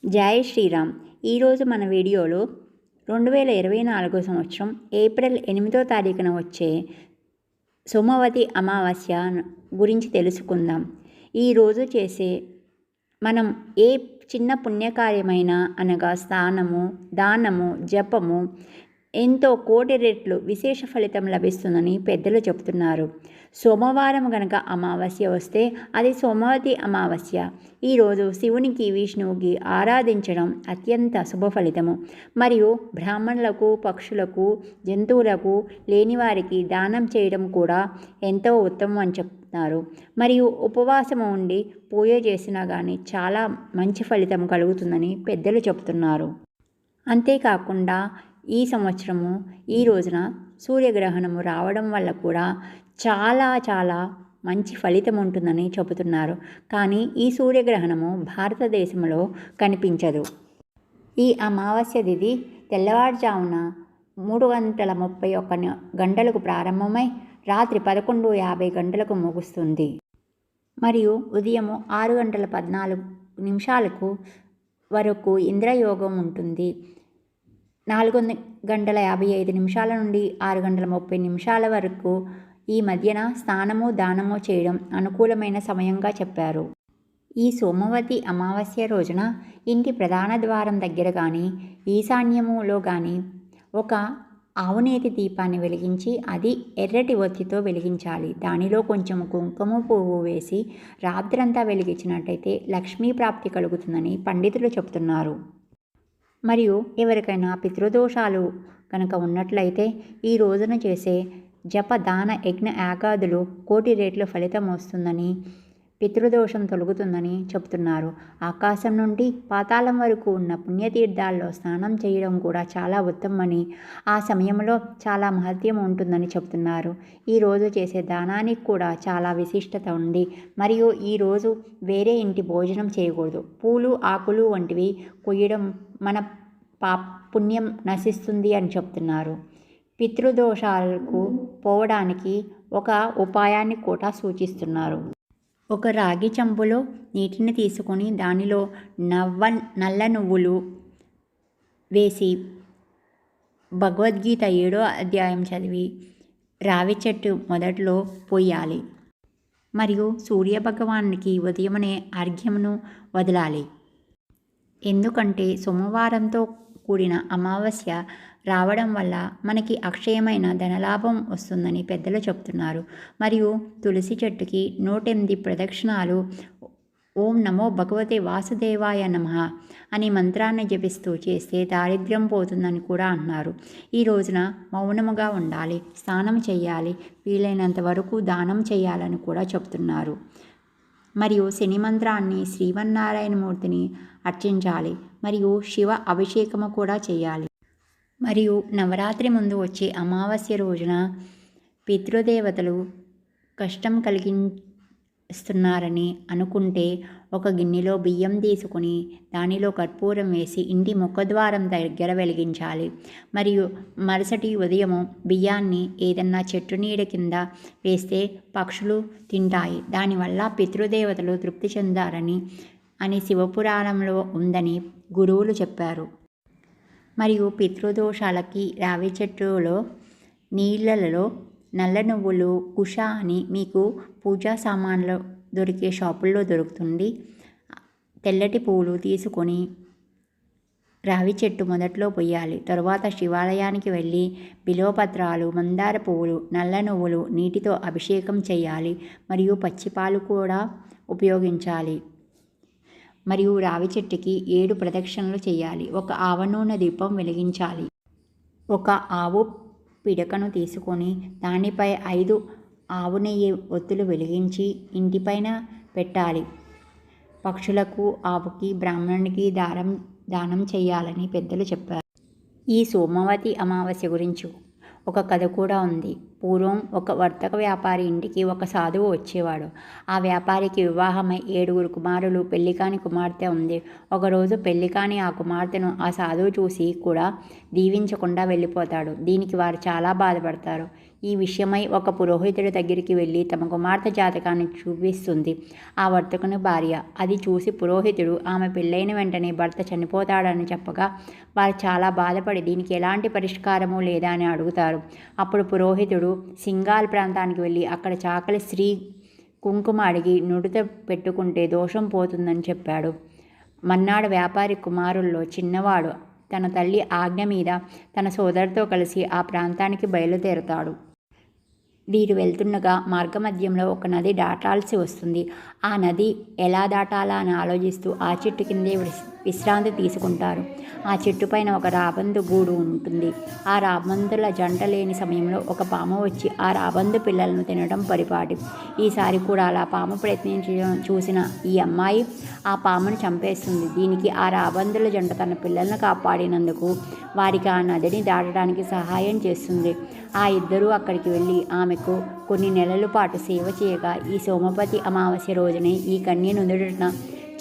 జై శ్రీరామ్. ఈరోజు మన వీడియోలో 2024 సంవత్సరం ఏప్రిల్ 8వ తారీఖున వచ్చే సోమవతి అమావాస్య గురించి తెలుసుకుందాం. ఈరోజు చేసే మనం ఏ చిన్న పుణ్యకార్యమైనా అనగా స్నానము, దానము, జపము ఎంతో కోటి రెట్లు విశేష ఫలితం లభిస్తుందని పెద్దలు చెబుతున్నారు. సోమవారం గనక అమావాస్య వస్తే అది సోమవతి అమావాస్య. ఈరోజు శివునికి, విష్ణువుకి ఆరాధించడం అత్యంత శుభ ఫలితము. మరియు బ్రాహ్మణులకు, పక్షులకు, జంతువులకు, లేనివారికి దానం చేయడం కూడా ఎంతో ఉత్తమం అని చెప్తున్నారు. మరియు ఉపవాసము ఉండి పూజ చేసినా కానీ చాలా మంచి ఫలితం కలుగుతుందని పెద్దలు చెబుతున్నారు. అంతేకాకుండా ఈ సంవత్సరము ఈ రోజున సూర్యగ్రహణము రావడం వల్ల కూడా చాలా మంచి ఫలితం ఉంటుందని చెబుతున్నారు. కానీ ఈ సూర్యగ్రహణము భారతదేశంలో కనిపించదు. ఈ అమావాస్య తిథి తెల్లవారుజామున 3:31 గంటలకు ప్రారంభమై రాత్రి 11:50 గంటలకు ముగుస్తుంది. మరియు ఉదయం 6:14 వరకు ఇంద్రయోగం ఉంటుంది. 4:55 నుండి 6:30 వరకు ఈ మధ్యన స్నానము, దానము చేయడం అనుకూలమైన సమయంగా చెప్పారు. ఈ సోమవతి అమావాస్య రోజున ఇంటి ప్రధాన ద్వారం దగ్గర కానీ, ఈశాన్యములో కానీ ఒక ఆవునేతి దీపాన్ని వెలిగించి అది ఎర్రటి ఒత్తితో వెలిగించాలి. దానిలో కొంచెం కుంకుమ పువ్వు వేసి రాత్రంతా వెలిగించినట్టయితే లక్ష్మీ ప్రాప్తి కలుగుతుందని పండితులు చెబుతున్నారు. మరియు ఎవరికైనా పితృదోషాలు కనుక ఉన్నట్లయితే ఈ రోజున చేసే జప, దాన, యజ్ఞ, యాగాదులు కోటి రెట్లు ఫలితం వస్తుందని, పితృదోషం తొలగుతుందని చెబుతున్నారు. ఆకాశం నుండి పాతాళం వరకు ఉన్న పుణ్యతీర్థాల్లో స్నానం చేయడం కూడా చాలా ఉత్తమమని, ఆ సమయంలో చాలా మహత్యం ఉంటుందని చెబుతున్నారు. ఈరోజు చేసే దానానికి కూడా చాలా విశిష్టత ఉంది. మరియు ఈరోజు వేరే ఇంటి భోజనం చేయకూడదు. పూలు, ఆకులు వంటివి కొయ్యడం మన పుణ్యం నశిస్తుంది అని చెప్తున్నారు. పితృదోషాలకు పోవడానికి ఒక ఉపాయాన్ని కూడా సూచిస్తున్నారు. ఒక రాగి చెంబులో నీటిని తీసుకొని దానిలో నల్ల నువ్వులు వేసి భగవద్గీత 7వ అధ్యాయం చదివి రావి చెట్టు మొదట్లో పోయాలి. మరియు సూర్యభగవానికి ఉదయమనే అర్ఘ్యమును వదలాలి. ఎందుకంటే సోమవారంతో కూడిన అమావాస్య రావడం వల్ల మనకి అక్షయమైన ధనలాభం వస్తుందని పెద్దలు చెప్తున్నారు. మరియు తులసి చెట్టుకి 108 ప్రదక్షిణాలు ఓం నమో భగవతే వాసుదేవాయ నమః అనే మంత్రాన్ని జపిస్తూ చేస్తే దారిద్ర్యం పోతుందని కూడా అన్నారు. ఈ రోజున మౌనముగా ఉండాలి, స్నానం చేయాలి, వీలైనంత వరకు దానం చేయాలని కూడా చెప్తున్నారు. మరియు శని మంత్రాన్ని, శ్రీమన్నారాయణమూర్తిని అర్చించాలి. మరియు శివ అభిషేకము కూడా చేయాలి. మరియు నవరాత్రి ముందు వచ్చే అమావాస్య రోజున పితృదేవతలు కష్టం కలిగిస్తున్నారని అనుకుంటే ఒక గిన్నెలో బియ్యం తీసుకుని దానిలో కర్పూరం వేసి ఇంటి ముఖద్వారం దగ్గర వెలిగించాలి. మరియు మరుసటి ఉదయము బియ్యాన్ని ఏదన్నా చెట్టు నీడ కింద వేస్తే పక్షులు తింటాయి. దానివల్ల పితృదేవతలు తృప్తి చెందారని శివపురాణంలో ఉందని గురువులు చెప్పారు. మరియు పితృదోషాలకి రావి చెట్టులో నీళ్ళలో నల్ల నువ్వులు, కుష అని మీకు పూజా సామాన్లు దొరికే షాపుల్లో దొరుకుతుంది. తెల్లటి పువ్వులు తీసుకొని రావి చెట్టు మొదట్లో పొయ్యాలి. తరువాత శివాలయానికి వెళ్ళి బిల్వపత్రాలు, మందార పువ్వులు, నల్ల నువ్వులు, నీటితో అభిషేకం చేయాలి. మరియు పచ్చిపాలు కూడా ఉపయోగించాలి. మరియు రావి చెట్టుకి 7 ప్రదక్షిణలు చేయాలి. ఒక ఆవ నూనె దీపం వెలిగించాలి. ఒక ఆవు పిడకను తీసుకొని దానిపై 5 ఆవు నెయ్యి ఒత్తులు వెలిగించి ఇంటిపైన పెట్టాలి. పక్షులకు, ఆవుకి, బ్రాహ్మణునికి దానం చేయాలని పెద్దలు చెప్పారు. ఈ సోమవతి అమావాస్య గురించి ఒక కథ కూడా ఉంది. పూర్వం ఒక వర్తక వ్యాపారి ఇంటికి ఒక సాధువు వచ్చేవాడు. ఆ వ్యాపారికి వివాహమై 7 కుమారులు, పెళ్లికాని కుమార్తె ఉంది. ఒకరోజు పెళ్లికాని ఆ కుమార్తెను ఆ సాధువు చూసి కూడా దీవించకుండా వెళ్ళిపోతాడు. దీనికి వారు చాలా బాధపడతారు. ఈ విషయమై ఒక పురోహితుడి దగ్గరికి వెళ్ళి తమ కుమార్తె జాతకాన్ని చూపిస్తుంది ఆ వర్తకుని భార్య. అది చూసి పురోహితుడు ఆమె పెళ్ళైన వెంటనే భర్త చనిపోతాడని చెప్పగా వారు చాలా బాధపడి దీనికి ఎలాంటి పరిష్కారము లేదా అని అడుగుతారు. అప్పుడు పురోహితుడు సింగాల్ ప్రాంతానికి వెళ్ళి అక్కడ చాకలి స్త్రీ కుంకుమ అడిగి నుడుత పెట్టుకుంటే దోషం పోతుందని చెప్పాడు. మన్నాడు వ్యాపారి కుమారుల్లో చిన్నవాడు తన తల్లి ఆజ్ఞ మీద తన సోదరుతో కలిసి ఆ ప్రాంతానికి బయలుదేరతాడు. వీరు వెళ్తుండగా మార్గమధ్యంలో ఒక నది దాటాల్సి వస్తుంది. ఆ నది ఎలా దాటాలా అని ఆలోచిస్తూ ఆ చెట్టు కిందే విశ్రాంతి తీసుకుంటారు. ఆ చెట్టు పైన ఒక రాబందు గూడు ఉంటుంది. ఆ రాబందుల జంట లేని సమయంలో ఒక పాము వచ్చి ఆ రాబందు పిల్లలను తినడం పరిపాటి. ఈసారి కూడా అలా పాము ప్రయత్నించడం చూసిన ఈ అమ్మాయి ఆ పామును చంపేస్తుంది. దీనికి ఆ రాబందుల జంట తన పిల్లలను కాపాడినందుకు వారికి ఆ నదిని దాటడానికి సహాయం చేస్తుంది. ఆ ఇద్దరూ అక్కడికి వెళ్ళి ఆమెకు కొన్ని నెలల పాటు సేవ చేయగా ఈ సోమవతి అమావాస్య రోజునే ఈ కన్య నుదుటిన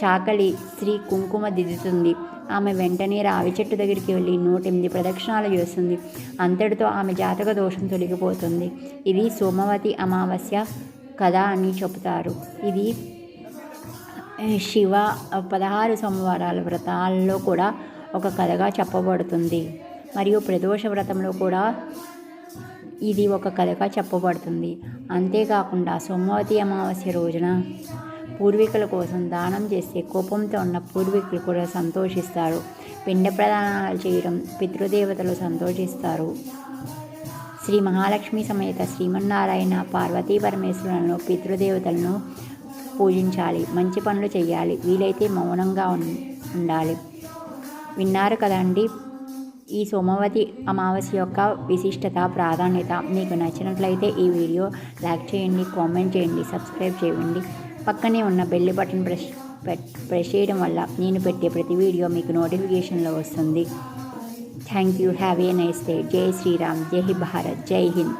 చాకలి స్త్రీ కుంకుమ దిద్దుతుంది. ఆమె వెంటనే రావి చెట్టు దగ్గరికి వెళ్ళి 108 ప్రదక్షిణాలు చేస్తుంది. అంతటితో ఆమె జాతక దోషం తొలగిపోతుంది. ఇది సోమవతి అమావాస్య కథ అని చెబుతారు. ఇది శివ 16 సోమవారాల వ్రతాల్లో కూడా ఒక కథగా చెప్పబడుతుంది. మరియు ప్రదోష వ్రతంలో కూడా ఇది ఒక కథగా చెప్పబడుతుంది. అంతేకాకుండా సోమవతి అమావాస్య రోజున పూర్వీకుల కోసం దానం చేస్తే కోపంతో ఉన్న పూర్వీకులు కూడా సంతోషిస్తారు. పిండ ప్రదానాలు చేయడం పితృదేవతలు సంతోషిస్తారు. శ్రీ మహాలక్ష్మి సమేత శ్రీమన్నారాయణ పార్వతీ పరమేశ్వరులను పితృదేవతలను పూజించాలి. మంచి పనులు చేయాలి. వీలైతే మౌనంగా ఉండాలి. విన్నారు కదండి ఈ సోమవతి అమావాస్య యొక్క విశిష్టత, ప్రాధాన్యత. మీకు నచ్చినట్లయితే ఈ వీడియో లైక్ చేయండి, కామెంట్ చేయండి, సబ్స్క్రైబ్ చేయండి. పక్కనే ఉన్న బెల్ బటన్ ప్రెస్ చేయడం వల్ల నేను పెట్టే ప్రతి వీడియో మీకు నోటిఫికేషన్లో వస్తుంది. Thank you. Have a nice day. జై శ్రీరామ్, జై భారత్, జై హింద్.